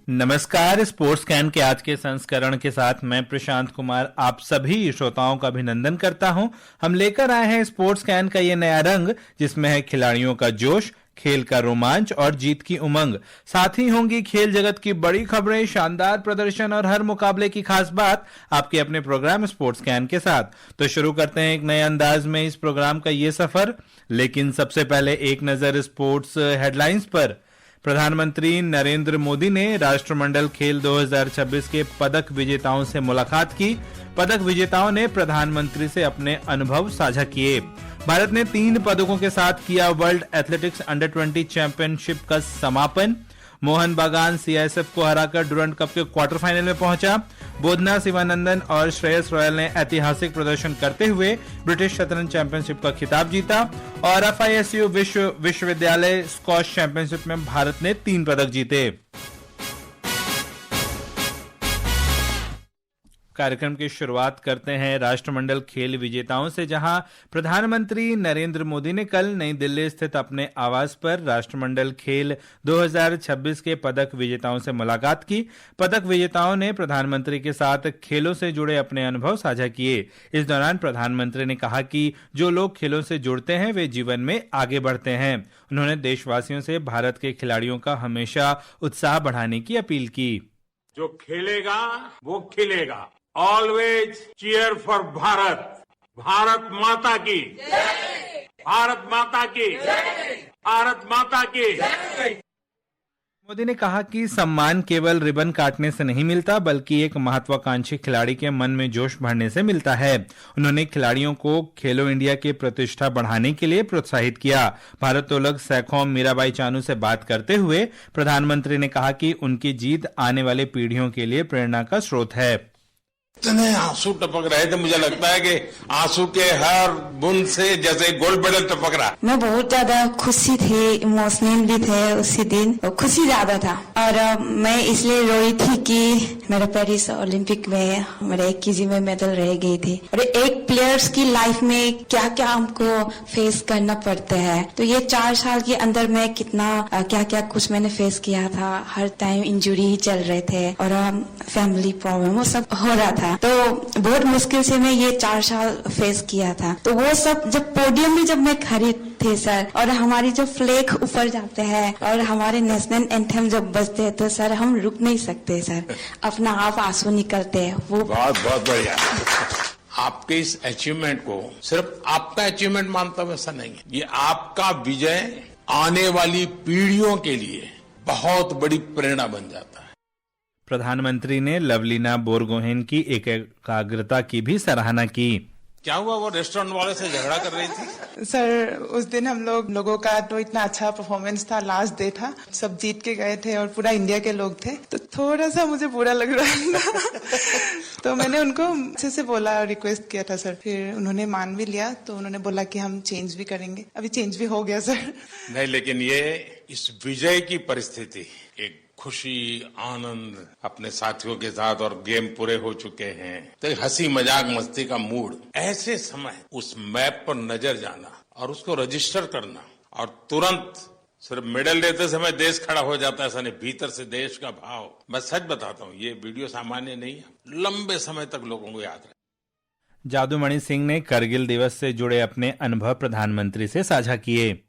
नमस्कार। Sports can के आज के संस्करण के साथ मैं प्रशांत कुमार आप सभी श्रोताओं का अभिनंदन करता हूं। हम लेकर आए हैं स्पोर्ट्स कैन का ये नया रंग, जिसमें है खिलाड़ियों का जोश, खेल का रोमांच और जीत की उमंग। साथ ही होंगी खेल जगत की बड़ी खबरें, शानदार प्रदर्शन और हर मुकाबले की खास बात आपके अपने प्रोग्राम स्पोर्ट्स कैन के साथ। तो शुरू करते हैं एक नए अंदाज में इस प्रोग्राम का ये सफर। लेकिन सबसे पहले एक नजर स्पोर्ट्स हेडलाइंस पर। प्रधानमंत्री नरेंद्र मोदी ने राष्ट्रमंडल खेल 2026 के पदक विजेताओं से मुलाकात की। पदक विजेताओं ने प्रधानमंत्री से अपने अनुभव साझा किए। भारत ने 3 पदकों के साथ किया वर्ल्ड एथलेटिक्स अंडर 20 चैंपियनशिप का समापन। मोहन बागान सीआईएसएफ को हराकर डुरंड कप के क्वार्टर फाइनल में पहुंचा। बोधना, शिवानंदन और श्रेयस रॉयल ने ऐतिहासिक प्रदर्शन करते हुए ब्रिटिश शतरंज चैंपियनशिप का खिताब जीता। और एफआईएसयू विश्वविद्यालय स्क्वॉश चैंपियनशिप में भारत ने 3 पदक जीते। कार्यक्रम की शुरुआत करते हैं राष्ट्रमंडल खेल विजेताओं से, जहां प्रधानमंत्री नरेंद्र मोदी ने कल नई दिल्ली स्थित अपने आवास पर राष्ट्रमंडल खेल 2026 के पदक विजेताओं से मुलाकात की। पदक विजेताओं ने प्रधानमंत्री के साथ खेलों से जुड़े अपने अनुभव साझा किए। इस दौरान प्रधानमंत्री ने कहा कि जो लोग खेलों से जुड़ते हैं वे जीवन में आगे बढ़ते हैं। उन्होंने देशवासियों से भारत के खिलाड़ियों का हमेशा उत्साह बढ़ाने की अपील की। जो खेलेगा वो खिलेगा। Always cheer for Bharat. Bharat माता की जय। भारत माता की जय। भारत माता की जय। मोदी ने कहा कि सम्मान केवल रिबन काटने से नहीं मिलता, बल्कि एक महत्वाकांक्षी खिलाड़ी के मन में जोश भरने से मिलता है। उन्होंने खिलाड़ियों को खेलो इंडिया की प्रतिष्ठा बढ़ाने के लिए प्रोत्साहित किया। भारोत्तोलक सैखोम मीराबाई चानू से बात करते हुए प्रधानमंत्री ने कहा कि उनकी जीत आने वाली पीढ़ियों के लिए प्रेरणा का स्रोत है। इतने आंसू टपक रहे थे, मुझे लगता है कि आंसू के हर बूंद से जैसे गोल्ड मेडल टपक रहा। मैं बहुत ज्यादा खुशी थी, इमोशनल भी थे उसी दिन, खुशी ज्यादा था। और मैं इसलिए रोई थी कि मेरे पेरिस ओलंपिक में मेरे 1 केजी में मेडल रह गई थी। और एक प्लेयर्स की लाइफ में क्या क्या हमको फेस करना पड़ता है, तो ये 4 साल के अंदर में कितना क्या क्या कुछ मैंने फेस किया था। हर टाइम इंजुरी ही चल रहे थे और फैमिली प्रॉब्लम वो सब हो रहा था। तो बहुत मुश्किल से मैं ये 4 साल फेस किया था। तो वो सब जब पोडियम में जब मैं खड़ी थी सर, और हमारी जो फ्लैग ऊपर जाते हैं और हमारे नेशनल एंथम जब बजते हैं, तो सर हम रुक नहीं सकते सर, अपना आप आंसू निकलते हैं। वो बहुत बहुत बढ़िया। आपके इस अचीवमेंट को सिर्फ आपका अचीवमेंट मानता हूं, ऐसा नहीं है। ये आपका विजय आने वाली पीढ़ियों के लिए बहुत बड़ी प्रेरणा बन जाता है। प्रधानमंत्री ने लवलीना बोरगोहेन की एकाग्रता की भी सराहना की। क्या हुआ, वो रेस्टोरेंट वाले से झगड़ा कर रही थी? सर उस दिन हम लोगों का तो इतना अच्छा परफॉर्मेंस था, लास्ट डे था, सब जीत के गए थे और पूरा इंडिया के लोग थे, तो थोड़ा सा मुझे बुरा लग रहा था। तो मैंने उनको अच्छे से बोला, रिक्वेस्ट किया था सर, फिर उन्होंने मान भी लिया। तो उन्होंने बोला कि हम चेंज भी करेंगे। अभी चेंज भी हो गया सर। नहीं, लेकिन ये इस विजय की परिस्थिति, एक खुशी, आनंद अपने साथियों के साथ और गेम पूरे हो चुके हैं, तो हंसी मजाक मस्ती का मूड, ऐसे समय उस मैप पर नजर जाना और उसको रजिस्टर करना, और तुरंत सिर्फ मेडल लेते समय देश खड़ा हो जाता है, ऐसा नहीं, भीतर से देश का भाव। मैं सच बताता हूँ, ये वीडियो सामान्य नहीं है, लंबे समय तक लोगों को याद रहे। जादूमणि सिंह ने करगिल दिवस से जुड़े अपने अनुभव प्रधानमंत्री से साझा किए।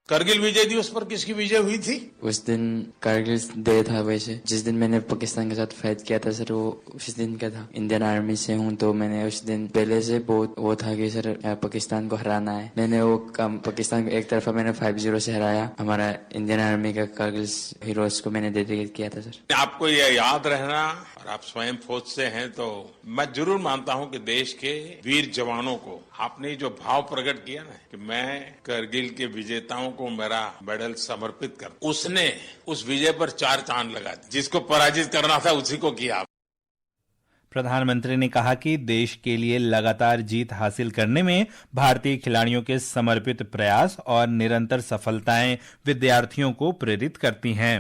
करगिल विजय दिवस पर किसकी विजय हुई थी? उस दिन करगिल डे था। वैसे जिस दिन मैंने पाकिस्तान के साथ फाइट किया था सर, वो उस दिन का था। इंडियन आर्मी से हूँ, तो मैंने उस दिन पहले से बहुत वो था कि सर पाकिस्तान को हराना है। मैंने वो पाकिस्तान को एक तरफा मैंने 5-0 से हराया। हमारा इंडियन आर्मी का करगिल हीरोज को मैंने डेडिकेट किया था सर। आपको ये याद रहना, और आप स्वयं फौज से हैं, तो मैं जरूर मानता हूँ कि देश के वीर जवानों को आपने जो भाव प्रकट किया ना कि मैं करगिल के विजेताओं को मेरा मेडल समर्पित कर, उसने उस विजय पर 4 चांद लगा दी। जिसको पराजित करना था उसी को किया। प्रधानमंत्री ने कहा कि देश के लिए लगातार जीत हासिल करने में भारतीय खिलाड़ियों के समर्पित प्रयास और निरंतर सफलताएं विद्यार्थियों को प्रेरित करती हैं।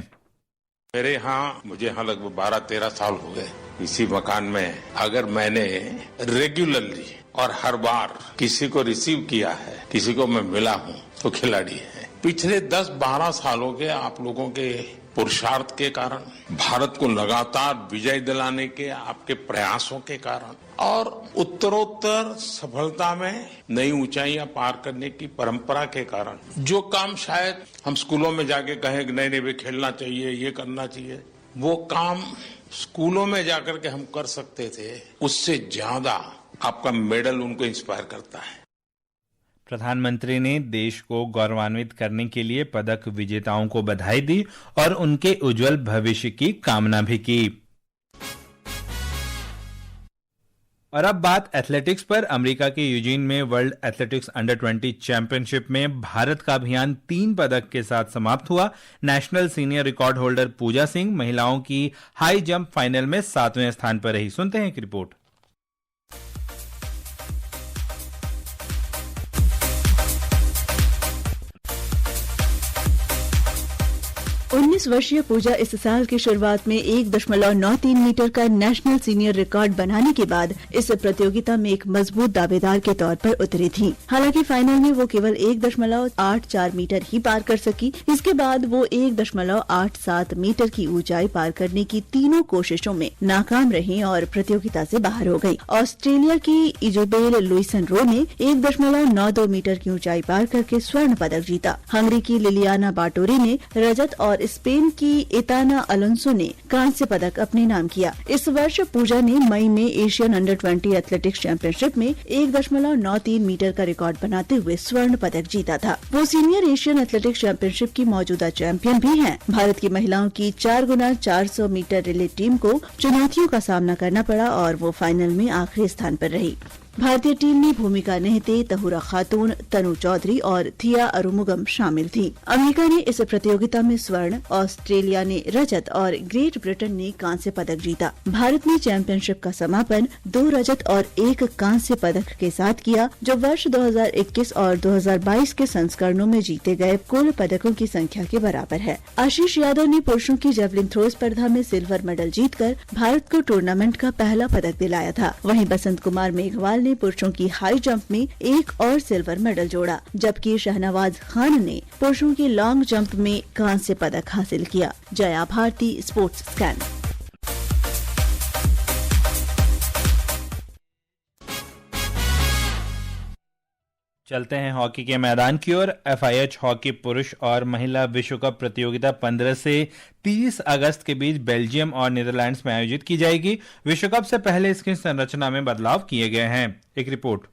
मुझे यहाँ लगभग 12-13 साल हो गए इसी मकान में। अगर मैंने रेगुलरली और हर बार किसी को रिसीव किया है, किसी को मैं मिला हूँ, तो खिलाड़ी है। पिछले 10-12 सालों के आप लोगों के पुरुषार्थ के कारण, भारत को लगातार विजय दिलाने के आपके प्रयासों के कारण और उत्तरोत्तर सफलता में नई ऊंचाइयां पार करने की परंपरा के कारण जो काम शायद हम स्कूलों में जाके कहें कि नहीं भाई खेलना चाहिए, ये करना चाहिए, वो काम स्कूलों में जाकर के हम कर सकते थे, उससे ज्यादा आपका मेडल उनको इंस्पायर करता है। प्रधानमंत्री ने देश को गौरवान्वित करने के लिए पदक विजेताओं को बधाई दी और उनके उज्जवल भविष्य की कामना भी की। और अब बात एथलेटिक्स पर। अमेरिका के यूजीन में वर्ल्ड एथलेटिक्स अंडर 20 चैंपियनशिप में भारत का अभियान 3 पदक के साथ समाप्त हुआ। नेशनल सीनियर रिकॉर्ड होल्डर पूजा सिंह महिलाओं की हाई जंप फाइनल में 7वें स्थान पर रही। सुनते हैं एक रिपोर्ट। 19 वर्षीय पूजा इस साल की शुरुआत में 1.93 मीटर का नेशनल सीनियर रिकॉर्ड बनाने के बाद इस प्रतियोगिता में एक मजबूत दावेदार के तौर पर उतरी थी। हालांकि फाइनल में वो केवल 1.84 मीटर ही पार कर सकी। इसके बाद वो 1.87 मीटर की ऊंचाई पार करने की तीनों कोशिशों में नाकाम रही और प्रतियोगिता से बाहर हो गई। ऑस्ट्रेलिया की इजोबेल लुइसन रो ने 1.92 मीटर की ऊंचाई पार करके स्वर्ण पदक जीता। हंगरी की लिलियाना बाटोरी ने रजत और स्पेन की इताना अलोंसो ने कांस्य पदक अपने नाम किया। इस वर्ष पूजा ने मई में एशियन अंडर 20 एथलेटिक्स चैंपियनशिप में 1.93 मीटर का रिकॉर्ड बनाते हुए स्वर्ण पदक जीता था। वो सीनियर एशियन एथलेटिक्स चैंपियनशिप की मौजूदा चैंपियन भी हैं। भारत की महिलाओं की 4x400 मीटर रिले टीम को चुनौतियों का सामना करना पड़ा और वो फाइनल में आखिरी स्थान पर रही। भारतीय टीम में भूमिका नेहते, तहुरा खातून, तनु चौधरी और थिया अरुमुगम शामिल थी। अमेरिका ने इस प्रतियोगिता में स्वर्ण, ऑस्ट्रेलिया ने रजत और ग्रेट ब्रिटेन ने कांस्य पदक जीता। भारत ने चैंपियनशिप का समापन 2 रजत और 1 कांस्य पदक के साथ किया, जो वर्ष 2021 और 2022 के संस्करणों में जीते गए कुल पदकों की संख्या के बराबर है। आशीष यादव ने पुरुषों की जेवलिन थ्रो स्पर्धा में सिल्वर मेडल जीतकर भारत को टूर्नामेंट का पहला पदक दिलाया था। वहीं बसंत कुमार मेघवाल ने पुरुषों की हाई जंप में 1 और सिल्वर मेडल जोड़ा, जबकि शहनवाज खान ने पुरुषों की लॉन्ग जंप में कांस्य पदक हासिल किया। Jaya Bharti, sports scan. चलते हैं हॉकी के मैदान की ओर। FIH हॉकी पुरुष और महिला विश्व कप प्रतियोगिता 15 से 30 अगस्त के बीच बेल्जियम और नीदरलैंड्स में आयोजित की जाएगी। विश्व कप से पहले इसकी संरचना में बदलाव किए गए हैं। एक रिपोर्ट।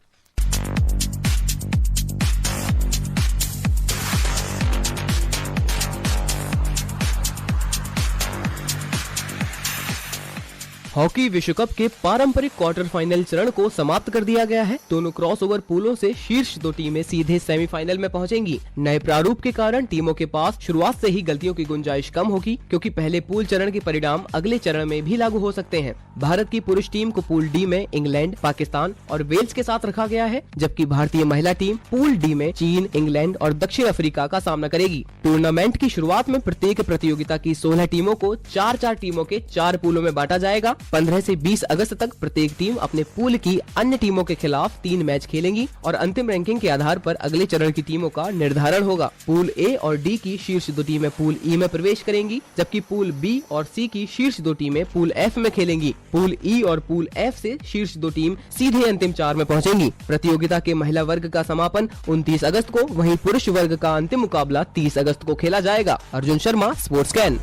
हॉकी विश्व कप के पारंपरिक क्वार्टर फाइनल चरण को समाप्त कर दिया गया है। दोनों क्रॉसओवर पूलों से शीर्ष 2 टीमें सीधे सेमीफाइनल में पहुंचेंगी। नए प्रारूप के कारण टीमों के पास शुरुआत से ही गलतियों की गुंजाइश कम होगी, क्योंकि पहले पूल चरण के परिणाम अगले चरण में भी लागू हो सकते हैं। भारत की पुरुष टीम को पूल डी में इंग्लैंड, पाकिस्तान और वेल्स के साथ रखा गया है, जबकि भारतीय महिला टीम पूल डी में चीन, इंग्लैंड और दक्षिण अफ्रीका का सामना करेगी। टूर्नामेंट की शुरुआत में प्रत्येक प्रतियोगिता की 16 टीमों को 4-4 टीमों के 4 पूलों में बांटा जाएगा। 15 से 20 अगस्त तक प्रत्येक टीम अपने पूल की अन्य टीमों के खिलाफ 3 मैच खेलेंगी और अंतिम रैंकिंग के आधार पर अगले चरण की टीमों का निर्धारण होगा। पूल ए और डी की शीर्ष 2 टीमें पूल ई में प्रवेश करेंगी, जबकि पूल बी और सी की शीर्ष 2 टीमें पूल एफ में खेलेंगी। पूल ई और पूल एफ से शीर्ष 2 टीम सीधे अंतिम 4 में पहुंचेंगी। प्रतियोगिता के महिला वर्ग का समापन 29 अगस्त को, वहीं पुरुष वर्ग का अंतिम मुकाबला 30 अगस्त को खेला जाएगा। Arjun Sharma, sports scan.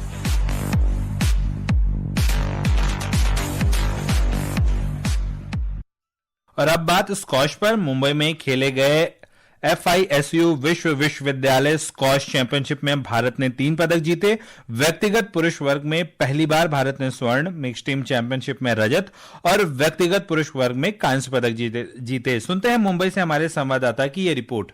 और अब बात स्क्वॉश पर। मुंबई में खेले गए FISU विश्वविद्यालय स्क्वॉश चैंपियनशिप में भारत ने 3 पदक जीते। व्यक्तिगत पुरुष वर्ग में पहली बार भारत ने स्वर्ण, मिक्स टीम चैंपियनशिप में रजत और व्यक्तिगत पुरुष वर्ग में कांस्य पदक जीते। सुनते हैं मुंबई से हमारे संवाददाता की ये report.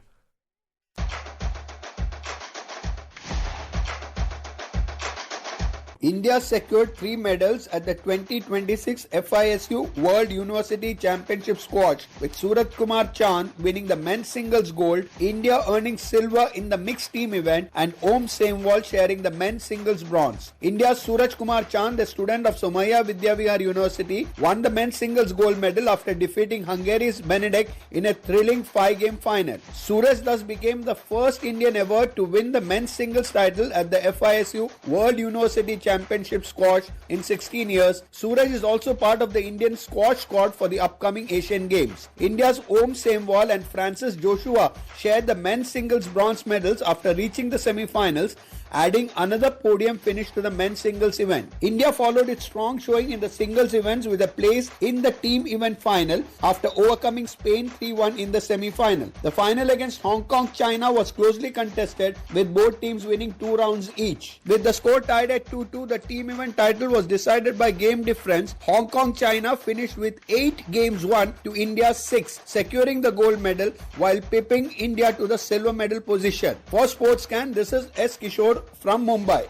India secured 3 medals at the 2026 FISU World University Championship squash, with Suraj Kumar Chand winning the men's singles gold, India earning silver in the mixed team event, and Om Semwal sharing the men's singles bronze. India's Suraj Kumar Chand, a student of Somaiya Vidyavihar University, won the men's singles gold medal after defeating Hungary's Benedek in a thrilling 5-game final. Suraj thus became the first Indian ever to win the men's singles title at the FISU World University Championship squash in 16 years. Suraj is also part of the Indian squash squad for the upcoming Asian Games. India's Om Semwal and Francis Joshua shared the men's singles bronze medals after reaching the semi-finals, adding another podium finish to the men's singles event. India followed its strong showing in the singles events with a place in the team event final after overcoming Spain 3-1 in the semi-final. The final against Hong Kong, China was closely contested, with both teams winning 2 rounds each. With the score tied at 2-2, the team event title was decided by game difference. Hong Kong, China finished with 8 games won to India's 6, securing the gold medal while pipping India to the silver medal position. For SportsCan, this is S. Kishore from Mumbai.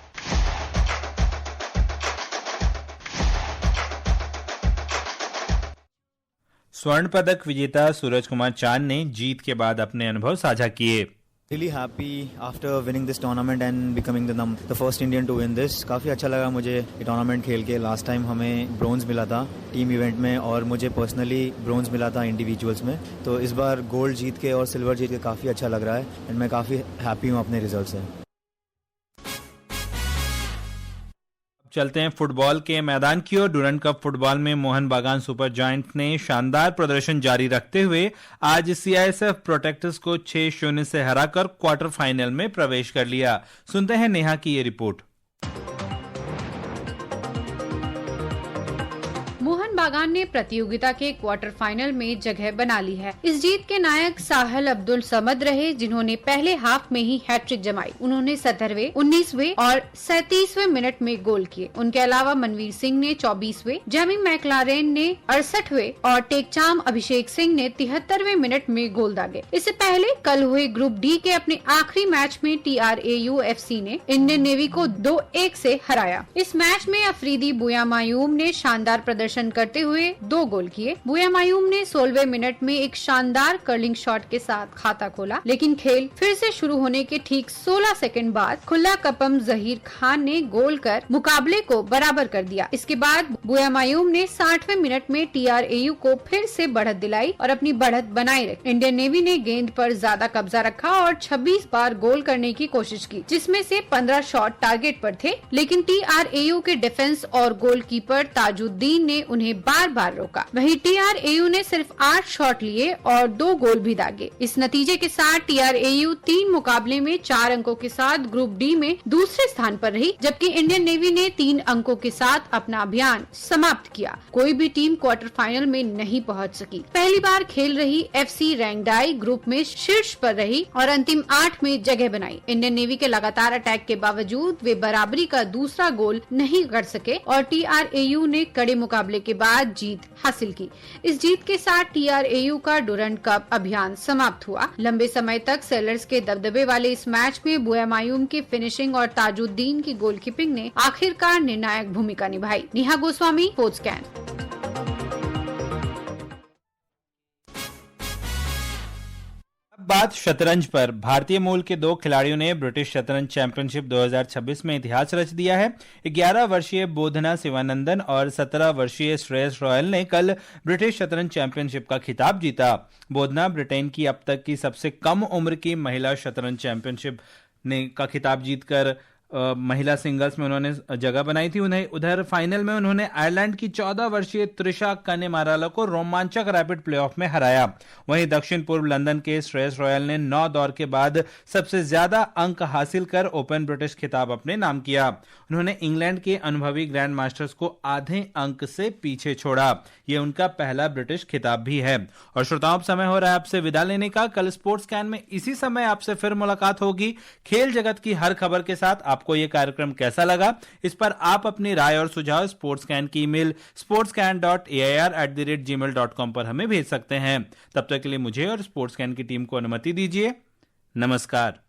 स्वर्ण पदक विजेता सूरज कुमार चांद ने जीत के बाद अपने अनुभव साझा किए। Really happy after winning this tournament and becoming the first Indian to win this. काफ़ी अच्छा लगा मुझे ये टूर्नामेंट खेल के। लास्ट टाइम हमें ब्रोंज मिला था टीम इवेंट में और मुझे पर्सनली ब्रोंज मिला था इंडिविजुअल्स में। तो इस बार गोल्ड जीत के और सिल्वर जीत के काफ़ी अच्छा लग रहा है एंड मैं काफ़ी हैप्पी हूँ अपने रिजल्ट से। चलते हैं फुटबॉल के मैदान की ओर। डूरंड कप फुटबॉल में मोहन बागान सुपर जायंट्स ने शानदार प्रदर्शन जारी रखते हुए आज सीआईएसएफ प्रोटेक्टर्स को 6-0 से हराकर क्वार्टर फाइनल में प्रवेश कर लिया। सुनते हैं नेहा की ये रिपोर्ट। मोहन बागान ने प्रतियोगिता के क्वार्टर फाइनल में जगह बना ली है। इस जीत के नायक साहिल अब्दुल समद रहे, जिन्होंने पहले हाफ में ही हैट्रिक जमाई। उन्होंने 17वें, 19वें और 37वें मिनट में गोल किए। उनके अलावा मनवीर सिंह ने 24वें, जेमी मैकलारेन ने 68वें और टेकचाम अभिषेक सिंह ने 73वें मिनट में गोल दागे। इससे पहले कल हुए ग्रुप डी के अपने आखिरी मैच में TRAU FC ने इंडियन नेवी को 2-1 से हराया। इस मैच में अफरीदी बुयामायूम ने शानदार प्रदर्शन करते हुए 2 गोल किए। बुयामायूम ने 16वें मिनट में एक शानदार कर्लिंग शॉट के साथ खाता खोला, लेकिन खेल फिर से शुरू होने के ठीक 16 सेकंड बाद खुला कपम जहीर खान ने गोल कर मुकाबले को बराबर कर दिया। इसके बाद बुयामायूम ने 60वें मिनट में TRAU को फिर से बढ़त दिलाई और अपनी बढ़त बनाए रखी। इंडियन नेवी ने गेंद पर ज्यादा कब्जा रखा और 26 बार गोल करने की कोशिश की, जिसमें से 15 शॉट टारगेट पर थे, लेकिन TRAU के डिफेंस और गोलकीपर ताजुद्दीन ने उन्हें बार बार रोका। वहीं TRAU ने सिर्फ 8 शॉट लिए और 2 गोल भी दागे। इस नतीजे के साथ TRAU 3 मुकाबले में 4 अंकों के साथ ग्रुप डी में दूसरे स्थान पर रही, जबकि इंडियन नेवी ने 3 अंकों के साथ अपना अभियान समाप्त किया। कोई भी टीम क्वार्टर फाइनल में नहीं पहुंच सकी। पहली बार खेल रही FC रैंगडाई ग्रुप में शीर्ष पर रही और अंतिम 8 में जगह बनाई। इंडियन नेवी के लगातार अटैक के बावजूद वे बराबरी का दूसरा गोल नहीं कर सके और TRAU ने कड़े मुकाबले के बाद जीत हासिल की। इस जीत के साथ TRAU का डूरंड कप अभियान समाप्त हुआ। लंबे समय तक सेलर्स के दबदबे वाले इस मैच में बुयामायूम की फिनिशिंग और ताजुद्दीन की गोलकीपिंग ने आखिरकार निर्णायक भूमिका निभाई। नेहा गोस्वामी, स्पोर्ट्सकैन। बात शतरंज पर। भारतीय मूल के 2 खिलाड़ियों ने ब्रिटिश शतरंज चैंपियनशिप 2026 में इतिहास रच दिया है। 11 वर्षीय बोधना शिवानंदन और 17 वर्षीय श्रेयस रॉयल ने कल ब्रिटिश शतरंज चैंपियनशिप का खिताब जीता। बोधना ब्रिटेन की अब तक की सबसे कम उम्र की महिला शतरंज चैंपियनशिप का खिताब जीतकर महिला सिंगल्स में उन्होंने जगह बनाई थी। उन्हें उधर फाइनल में उन्होंने आयरलैंड की 14 वर्षीय त्रिशा कनेमाराला को रोमांचक रैपिड प्लेऑफ में हराया। वहीं दक्षिण पूर्व लंदन के श्रेयस रॉयल ने 9 दौर के बाद सबसे ज्यादा अंक हासिल कर ओपन ब्रिटिश खिताब अपने नाम किया। उन्होंने इंग्लैंड के अनुभवी ग्रैंड मास्टर्स को आधे अंक से पीछे छोड़ा। यह उनका पहला ब्रिटिश खिताब भी है। और श्रोताओं, समय हो रहा है आपसे विदा लेने का। कल स्पोर्ट्स कैन में इसी समय आपसे फिर मुलाकात होगी। खेल जगत की हर खबर के साथ आपको यह कार्यक्रम कैसा लगा, इस पर आप अपनी राय और सुझाव स्पोर्ट्स कैन की ईमेल sportscan.air@gmail.com पर हमें भेज सकते हैं। तब तक के लिए मुझे और स्पोर्ट्स कैन की टीम को अनुमति दीजिए। नमस्कार।